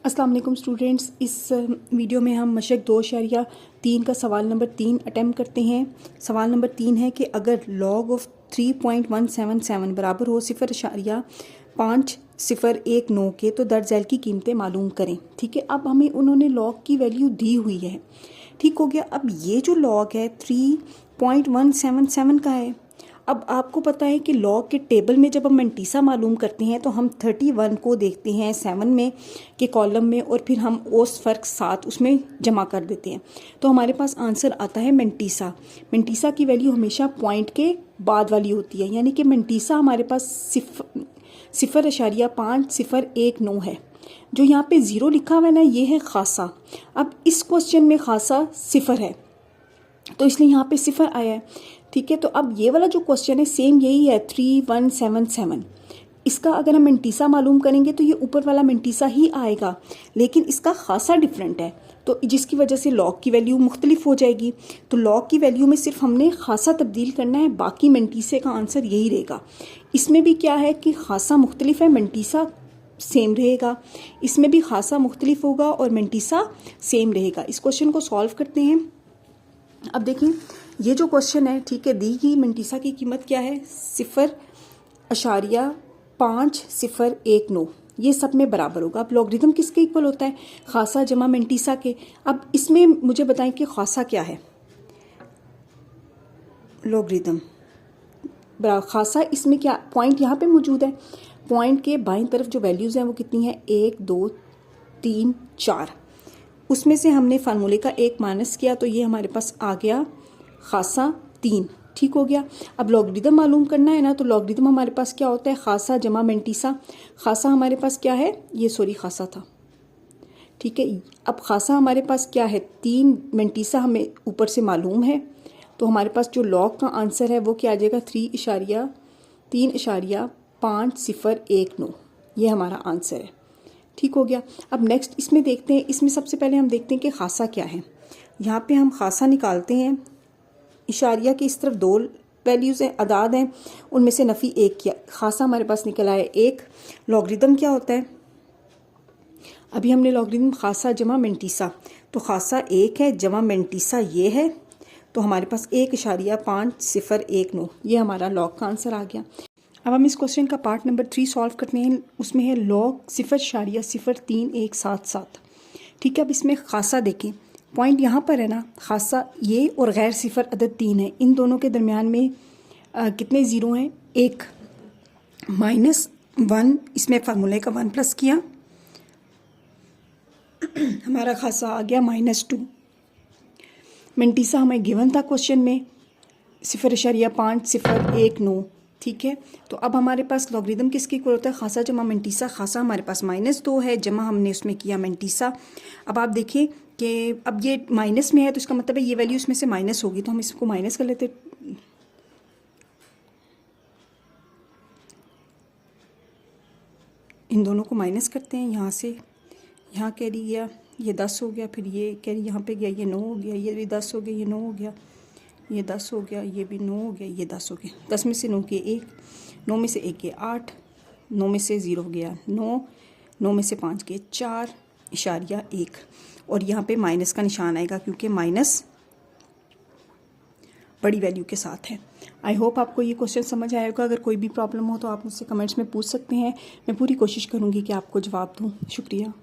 अस्सलाम वालेकुम स्टूडेंट्स, इस वीडियो में हम मशक 2.3 का सवाल नंबर 3 अटैम्प्ट करते हैं। सवाल नंबर 3 है कि अगर लॉग ऑफ 3.177 बराबर हो 0.5019 के तो दर्ज झैल की कीमतें मालूम करें। ठीक है, अब हमें उन्होंने लॉग की वैल्यू दी हुई है। ठीक हो गया। अब ये जो लॉग है 3.177 का है। अब आपको पता है कि लॉग के टेबल में जब हम मैंटीसा मालूम करते हैं तो हम 31 को देखते हैं 7 में के कॉलम में और फिर हम औसत फ़र्क 7 उसमें जमा कर देते हैं, तो हमारे पास आंसर आता है मैंटीसा। मैंटीसा की वैल्यू हमेशा पॉइंट के बाद वाली होती है, यानी कि मैंटीसा हमारे पास 0.5019 है। जो यहाँ पे ज़ीरो लिखा हुआ है ना, ये है खासा। अब इस क्वेश्चन में खासा 0 है तो इसलिए यहाँ पे 0 आया है। ठीक है, तो अब ये वाला जो क्वेश्चन है सेम यही है 3177। इसका अगर हम मैंटीसा मालूम करेंगे तो ये ऊपर वाला मैंटीसा ही आएगा, लेकिन इसका खासा डिफरेंट है, तो जिसकी वजह से लॉग की वैल्यू मुख्तलिफ हो जाएगी। तो लॉग की वैल्यू में सिर्फ हमने खासा तब्दील करना है, बाकी मैंटीसे का आंसर यही रहेगा। इसमें भी क्या है कि खासा मुख्तलिफ है, मैंटीसा सेम रहेगा। इसमें भी खासा मुख्तलिफ होगा और मैंटीसा सेम रहेगा। इस क्वेश्चन को सॉल्व करते हैं। अब देखें, ये जो क्वेश्चन है, ठीक है, दी गई मैंटीसा की कीमत क्या है 0.5019, ये सब में बराबर होगा। अब लॉगरिदम किसके इक्वल होता है, खासा जमा मैंटीसा के। अब इसमें मुझे बताएं कि खासा क्या है। लॉगरिदम खासा, इसमें क्या पॉइंट यहाँ पे मौजूद है, पॉइंट के बाईं तरफ जो वैल्यूज़ हैं वो कितनी है 1 2 3 4, उसमें से हमने फार्मूले का 1 माइनस किया तो ये हमारे पास आ गया खासा 3। ठीक हो गया। अब लॉगरिदम मालूम करना है ना, तो लॉगरिदम हमारे पास क्या होता है खासा जमा मैंटीसा। खासा हमारे पास क्या है, ये सॉरी खासा था। ठीक है, अब खासा हमारे पास क्या है 3, मैंटीसा हमें ऊपर से मालूम है, तो हमारे पास जो लॉग का आंसर है वो क्या आ जाएगा 3.5019, ये हमारा आंसर है। ठीक हो गया। अब नेक्स्ट इसमें देखते हैं, इसमें सबसे पहले हम देखते हैं कि खासा क्या है। यहाँ पे हम खासा निकालते हैं। इशारिया की इस तरफ 2 वैल्यूज़ हैं, अदाद हैं, उनमें से नफ़ी 1 किया, खासा हमारे पास निकल आया 1। लॉगरिदम क्या होता है, अभी हमने लॉगरिदम खासा जमा मैंटीसा, तो खासा 1 है जमा मैंटीसा ये है, तो हमारे पास 1.5019, ये हमारा लॉग का आंसर आ गया। अब हम इस क्वेश्चन का पार्ट नंबर 3 सॉल्व करते हैं। उसमें है लॉग 0.03177। ठीक है, अब इसमें खासा देखें, पॉइंट यहाँ पर है ना, खासा ये और गैर सिफर अदद 3 है, इन दोनों के दरमियान में कितने ज़ीरो हैं 1 -1, इसमें फार्मूले का 1 प्लस किया, हमारा खासा आ गया -2। मैंटीसा हमें गिवन था क्वेश्चन में 0.5019। ठीक है, तो अब हमारे पास लॉगरिदम किसकी इक्वल होता है खासा जमा मैंटीसा। खासा हमारे पास -2 है, जमा हमने उसमें किया मैंटीसा। अब आप देखिए कि अब ये माइनस में है तो इसका मतलब है ये वैल्यू इसमें से माइनस होगी, तो हम इसको माइनस कर लेते। इन दोनों को माइनस करते हैं, यहाँ से यहाँ कैरी गया, ये 10 हो गया, फिर ये कैरी यहाँ पे गया, ये 9 हो गया, ये भी 10 हो गया, ये 9 हो गया, ये 10 हो गया, ये भी 9 हो गया, ये 10 हो गया। 10 में से 9 के 1, 9 में से 1 के 8, 9 में से 0 गया 9, 9 में से 5 के 4.1, और यहाँ पे माइनस का निशान आएगा क्योंकि माइनस बड़ी वैल्यू के साथ है। आई होप आपको ये क्वेश्चन समझ आया होगा। अगर कोई भी प्रॉब्लम हो तो आप मुझसे कमेंट्स में पूछ सकते हैं, मैं पूरी कोशिश करूँगी कि आपको जवाब दूँ। शुक्रिया।